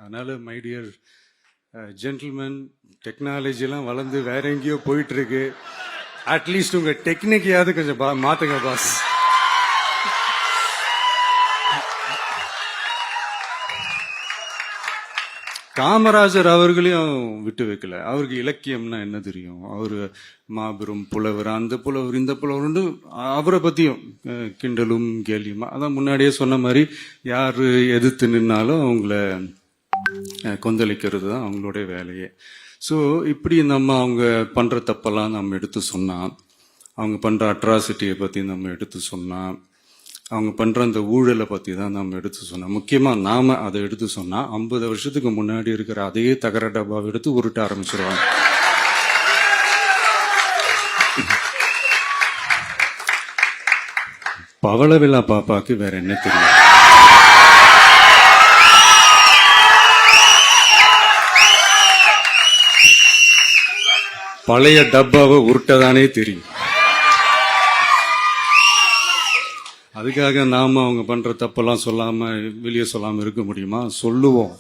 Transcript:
அதனால my dear gentleman, டெக்னாலஜிலாம் வளர்ந்து வேற எங்கேயோ போயிட்டு இருக்கு. அட்லீஸ்ட் உங்க டெக்னிக்கையாவது கொஞ்சம் மாத்துங்க பாஸ். காமராஜர் அவர்களையும் விட்டு வைக்கல. அவருக்கு இலக்கியம்னா என்ன தெரியும், அவரு மாபெரும் புலவர், அந்த புலவர் இந்த புலவர், அவரை பத்தியும் கிண்டலும் கேலியுமா. அதான் முன்னாடியே சொன்ன மாதிரி யாரு எதிர்த்து நின்னாலும் அவங்கள கொந்தளிக்கிறது தான் அவங்களுடைய வேலையே. ஸோ இப்படி நம்ம அவங்க பண்ற தப்பெல்லாம் நம்ம எடுத்து சொன்னா, அவங்க பண்ற அட்ராசிட்டியை பத்தி நம்ம எடுத்து சொன்னா, அவங்க பண்ற அந்த ஊழலை பத்தி தான் நம்ம எடுத்து சொன்னோம். முக்கியமா நாம அதை எடுத்து சொன்னா 50 வருஷத்துக்கு முன்னாடி இருக்கிற அதே தகர டப்பாவை எடுத்து உருட்ட ஆரம்பிச்சிருவாங்க. பவளவிழா பாப்பாக்கு வேற என்ன தெரியும்? பழைய டப்பாவை உருட்டதானே தெரியும். அதுக்காக நாம அவங்க பண்ற தப்பெல்லாம் சொல்லாம வெளியே சொல்லாம இருக்க முடியுமா? சொல்லுவோம்.